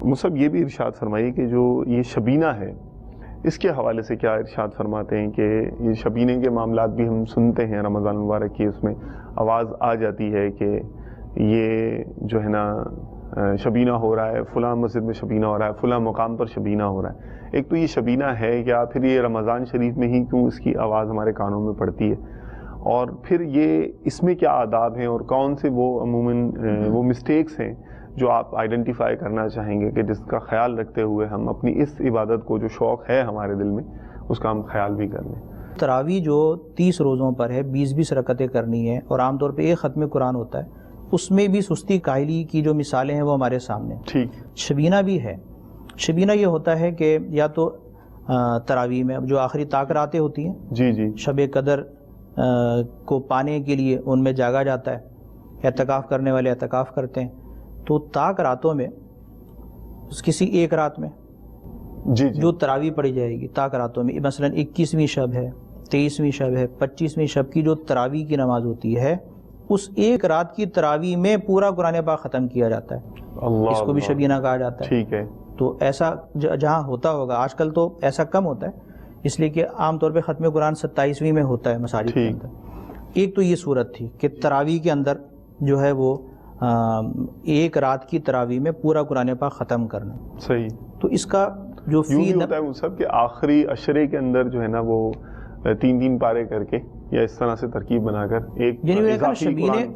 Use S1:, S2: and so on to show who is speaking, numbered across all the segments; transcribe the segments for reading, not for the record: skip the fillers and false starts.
S1: مصعب یہ بھی ارشاد فرمائیے کہ جو یہ شبینہ ہے اس کے حوالے سے کیا ارشاد فرماتے ہیں کہ یہ شبینے کے معاملات بھی ہم سنتے ہیں رمضان مبارک کی، اس میں آواز آ جاتی ہے کہ یہ جو ہے نا شبینہ ہو رہا ہے، فلاں مسجد میں شبینہ ہو رہا ہے، فلاں مقام پر شبینہ ہو رہا ہے. ایک تو یہ شبینہ ہے کیا، پھر یہ رمضان شریف میں ہی کیوں اس کی آواز ہمارے کانوں میں پڑتی ہے، اور پھر یہ اس میں کیا آداب ہیں اور کون سے وہ عموماً وہ مسٹیکس ہیں جو آپ آئیڈینٹیفائی کرنا چاہیں گے کہ جس کا خیال رکھتے ہوئے ہم اپنی اس عبادت کو جو شوق ہے ہمارے دل میں اس کا ہم خیال بھی کر لیں.
S2: تراویح جو 30 روزوں پر ہے، 20-20 رکعتیں کرنی ہے اور عام طور پہ ایک ختم قرآن ہوتا ہے، اس میں بھی سستی کاہلی کی جو مثالیں ہیں وہ ہمارے سامنے.
S1: ٹھیک.
S2: شبینہ بھی ہے. شبینہ یہ ہوتا ہے کہ یا تو تراویح میں جو آخری طاق راتیں ہوتی ہیں،
S1: جی
S2: شب قدر کو پانے کے لیے ان میں جاگا جاتا ہے، اعتکاف کرنے والے اعتکاف کرتے ہیں، تو طاق راتوں میں کسی ایک رات میں
S1: جی
S2: جو تراویح پڑھی جائے گی طاق راتوں میں، مثلا 21ویں شب ہے، 23ویں شب ہے، 25ویں شب کی جو تراویح کی نماز ہوتی ہے، اس ایک رات کی تراویح میں پورا قرآن پاک ختم کیا جاتا ہے. اس کو بھی شبینہ کہا جاتا ہے.
S1: ٹھیک ہے.
S2: تو ایسا جہاں ہوتا ہوگا، آج کل تو ایسا کم ہوتا ہے اس لیے کہ عام طور پہ ختم قرآن 27ویں میں ہوتا ہے مساجد کے اندر. ایک تو یہ صورت تھی کہ تراویح کے اندر جو ہے وہ ایک رات کی تراویح میں پورا قرآن پاک ختم کرنا.
S1: صحیح.
S2: تو اس کا جو
S1: ہوتا ہے وہ سب کہ آخری عشرے کے اندر جو ہے نا وہ 3 پارے کر کے یا اس طرح سے ترکیب بنا کر ایک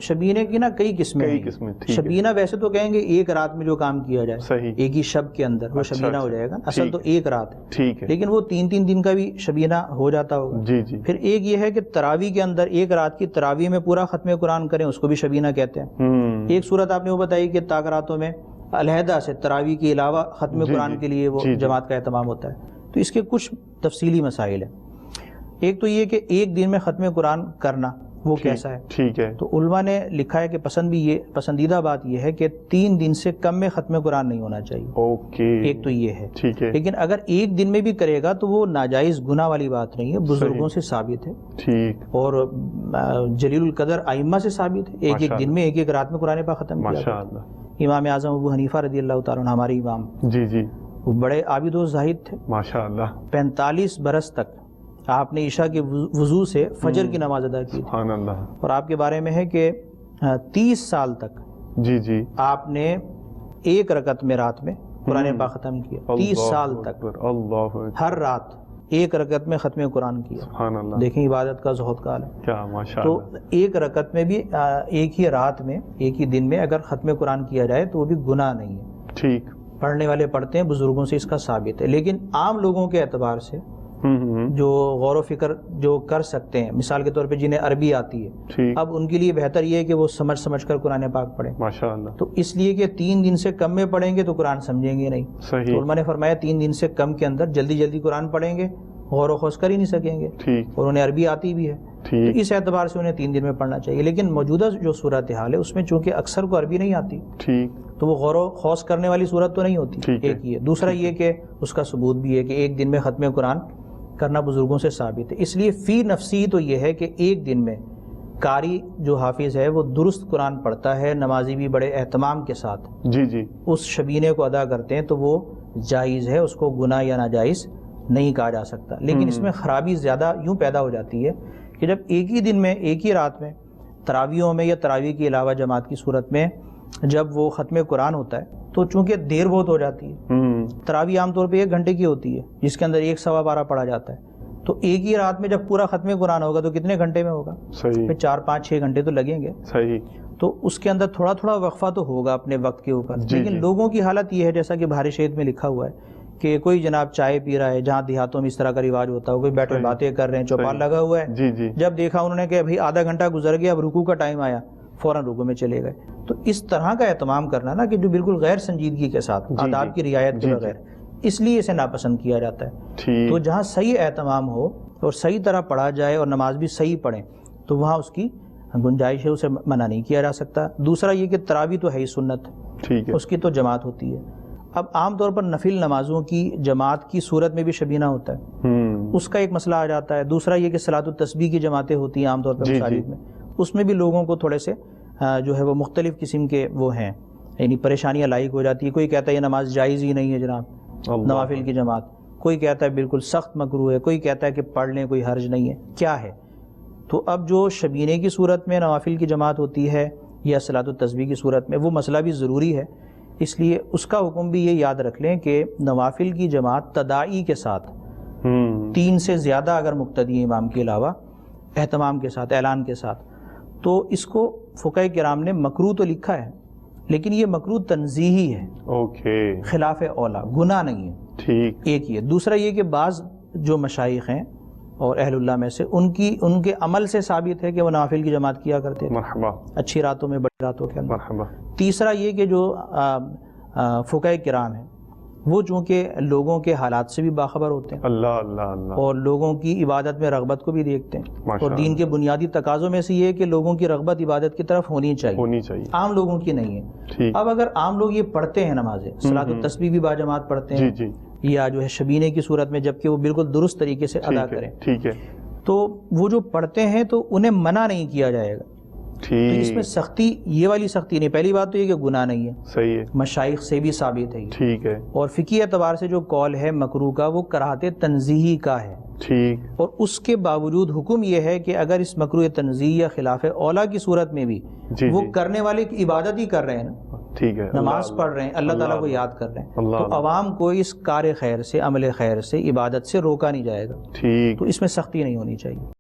S2: شبینے کی نا کئی قسمیں ہیں. شبینہ ویسے تو کہیں گے ایک رات میں جو کام کیا جائے، صحیح، ایک ہی شب کے اندر وہ شبینہ ہو جائے گا. اصل تو ایک رات ہے.
S1: ٹھیک ہے.
S2: لیکن وہ 3 دن کا بھی شبینہ ہو جاتا ہوگا.
S1: جی.
S2: پھر ایک یہ ہے کہ تراویح کے اندر ایک رات کی تراویح میں پورا ختم قرآن کریں، اس کو بھی شبینہ کہتے ہیں. ایک صورت آپ نے وہ بتائی کہ طاق راتوں میں علیحدہ سے تراویح کے علاوہ ختم قرآن کے لیے وہ جماعت کا اہتمام ہوتا ہے. تو اس کے کچھ تفصیلی مسائل ہیں. ایک تو یہ کہ ایک دن میں ختم قرآن کرنا وہ کیسا ہے.
S1: ٹھیک ہے.
S2: تو علماء نے لکھا ہے کہ پسندیدہ بات یہ ہے کہ 3 دن سے کم میں ختم قرآن نہیں ہونا چاہیے.
S1: اوکے.
S2: ایک تو یہ ہے.
S1: ٹھیک ہے.
S2: لیکن اگر ایک دن میں بھی کرے گا تو وہ ناجائز گناہ والی بات نہیں ہے، بزرگوں سے ثابت ہے.
S1: ٹھیک.
S2: اور جلیل القدر ائمہ سے ثابت ہے، ایک دن میں ایک رات میں قرآن پاک ختم کیا.
S1: ماشاءاللہ.
S2: امام اعظم ابو حنیفہ رضی اللہ تعالیٰ عنہ ہمارے امام،
S1: جی
S2: وہ بڑے عابد و زاہد تھے.
S1: ماشاءاللہ.
S2: 45 برس تک آپ نے عشاء کے وضو سے فجر کی نماز ادا کی.
S1: سبحان اللہ. اور
S2: آپ کے بارے میں ہے کہ 30 سال تک
S1: جی
S2: آپ نے ایک رکعت میں رات میں قرآن پاک ختم کیا. 30 سال تک
S1: اللہ
S2: ہر رات ایک رکعت میں ختم قرآن کیا.
S1: سبحان اللہ.
S2: دیکھیں عبادت کا زہد کا ہے
S1: کیا. ماشاءاللہ.
S2: تو ایک رکعت میں بھی ایک ہی رات میں ایک ہی دن میں اگر ختم قرآن کیا جائے تو وہ بھی گناہ نہیں ہے.
S1: ٹھیک.
S2: پڑھنے والے پڑھتے ہیں، بزرگوں سے اس کا ثابت ہے. لیکن عام لوگوں کے اعتبار سے جو غور و فکر جو کر سکتے ہیں، مثال کے طور پہ جنہیں عربی آتی ہے، اب ان کے لیے بہتر یہ ہے کہ وہ سمجھ کر قرآن پاک پڑھیں.
S1: ماشاءاللہ.
S2: تو اس لیے کہ 3 دن سے کم میں پڑھیں گے تو قرآن سمجھیں گے نہیں.
S1: صحیح.
S2: تو علماء نے فرمایا 3 دن سے کم کے اندر جلدی قرآن پڑھیں گے، غور و خوض کر ہی نہیں سکیں گے.
S1: ٹھیک.
S2: اور انہیں عربی آتی بھی ہے، تو اس اعتبار سے انہیں 3 دن میں پڑھنا چاہیے. لیکن موجودہ جو صورتحال ہے اس میں چونکہ اکثر کو عربی نہیں آتی،
S1: ٹھیک،
S2: تو وہ غور و خوض کرنے والی صورت تو نہیں ہوتی. ایک یہ. دوسرا یہ کہ اس کا ثبوت بھی ہے کہ ایک دن میں ختم قرآن کرنا بزرگوں سے ثابت ہے. اس لیے فی نفسی تو یہ ہے کہ ایک دن میں قاری جو حافظ ہے وہ درست قرآن پڑھتا ہے، نمازی بھی بڑے اہتمام کے ساتھ
S1: جی
S2: اس شبینے کو ادا کرتے ہیں، تو وہ جائز ہے، اس کو گناہ یا ناجائز نہیں کہا جا سکتا. لیکن اس میں خرابی زیادہ یوں پیدا ہو جاتی ہے کہ جب ایک ہی دن میں ایک ہی رات میں تراویحوں میں یا تراویح کے علاوہ جماعت کی صورت میں جب وہ ختم قرآن ہوتا ہے تو چونکہ دیر بہت ہو جاتی ہے. تراویح عام طور پہ 1 گھنٹے کی ہوتی ہے جس کے اندر 1 سوا 12 پڑھا جاتا ہے. تو ایک ہی رات میں جب پورا ختم قرآن ہوگا تو کتنے گھنٹے میں ہوگا؟
S1: صحیح.
S2: 4 5 6 گھنٹے تو لگیں گے.
S1: صحیح.
S2: تو اس کے اندر تھوڑا وقفہ تو ہوگا اپنے وقت کے اوپر. لیکن لوگوں کی حالت یہ ہے جیسا کہ بہار شہید میں لکھا ہوا ہے کہ کوئی جناب چائے پی رہا ہے، جہاں دیہاتوں میں اس طرح کا رواج ہوتا ہے، کوئی بیٹھے باتیں کر رہے ہیں، چوپال لگا ہوا ہے. جب دیکھا انہوں نے کہ ابھی آدھا گھنٹہ گزر گیا، اب رکوع کا ٹائم آیا، فوراً رکوع میں چلے گئے. تو اس طرح کا اہتمام کرنا نا کہ جو بالکل غیر سنجیدگی کے ساتھ آداب کی رعایت کے بغیر، اس لیے اسے ناپسند کیا جاتا ہے. تو جہاں صحیح اہتمام ہو اور صحیح طرح پڑھا جائے اور نماز بھی صحیح پڑھیں تو وہاں اس کی گنجائش ہے، اسے منع نہیں کیا جا سکتا. دوسرا یہ کہ تراویح تو ہے ہی سنت، اس کی تو جماعت ہوتی ہے. اب عام طور پر نفل نمازوں کی جماعت کی صورت میں بھی شبینہ ہوتا ہے، اس کا ایک مسئلہ آ جاتا ہے. دوسرا یہ کہ صلاۃ التسبیح کی جماعتیں ہوتی ہیں عام طور پر مساجد میں، اس میں بھی لوگوں کو تھوڑے سے جو ہے وہ مختلف قسم کے وہ ہیں یعنی پریشانیاں لاحق ہو جاتی ہیں. کوئی کہتا ہے یہ نماز جائز ہی نہیں ہے جناب, نوافل کی جماعت. کوئی کہتا ہے بالکل سخت مکروہ ہے, کوئی کہتا ہے کہ پڑھ لیں کوئی حرج نہیں ہے. کیا ہے؟ تو اب جو شبینے کی صورت میں نوافل کی جماعت ہوتی ہے یا صلاۃ التسبیح کی صورت میں, وہ مسئلہ بھی ضروری ہے. اس لیے اس کا حکم بھی یہ یاد رکھ لیں کہ نوافل کی جماعت تداعی کے ساتھ 3 سے زیادہ اگر مقتدی امام کے علاوہ اہتمام کے ساتھ, اعلان کے ساتھ, تو اس کو فقہاء کرام نے مکروہ تو لکھا ہے, لیکن یہ مکروہ تنزیہی ہے, خلاف اولا, گناہ نہیں ہے. ٹھیک. ایک یہ. دوسرا یہ کہ بعض جو مشائخ ہیں اور اہل اللہ میں سے ان کے عمل سے ثابت ہے کہ وہ نوافل کی جماعت کیا کرتے ہیں, اچھی راتوں میں, بڑی راتوں کے اندر. تیسرا یہ کہ جو فقہاء کرام ہیں وہ چونکہ لوگوں کے حالات سے بھی باخبر ہوتے ہیں, اور لوگوں کی عبادت میں رغبت کو بھی دیکھتے ہیں, اور دین کے بنیادی تقاضوں میں سے یہ ہے کہ لوگوں کی رغبت عبادت کی طرف ہونی چاہیے, عام لوگوں کی نہیں ہے. اب اگر عام لوگ یہ پڑھتے ہیں نمازیں, صلاۃ التسبیح بھی باجماعت پڑھتے ہیں, یا جو ہے شبینے کی صورت میں, جبکہ وہ بالکل درست طریقے سے ادا کریں, تو وہ جو پڑھتے ہیں تو انہیں منع نہیں کیا جائے گا. تو اس میں سختی, یہ والی سختی نہیں. پہلی بات تو یہ کہ گناہ نہیں ہے, صحیح ہے, مشائخ سے بھی ثابت ہے, ٹھیک ہے. اور فقہی اعتبار سے جو قول ہے مکروہ کا, وہ کراہت تنزیہی کا ہے, ٹھیک. اور اس کے باوجود حکم یہ ہے کہ اگر اس مکروہ تنزیہی یا خلاف اولا کی صورت میں بھی وہ کرنے والے کی عبادت ہی کر رہے ہیں نا, ٹھیک ہے, نماز پڑھ رہے ہیں, اللہ تعالیٰ کو یاد کر رہے ہیں, تو عوام کو اس کار خیر سے, عمل خیر سے, عبادت سے روکا نہیں جائے گا. ٹھیک. تو اس میں سختی نہیں ہونی چاہیے.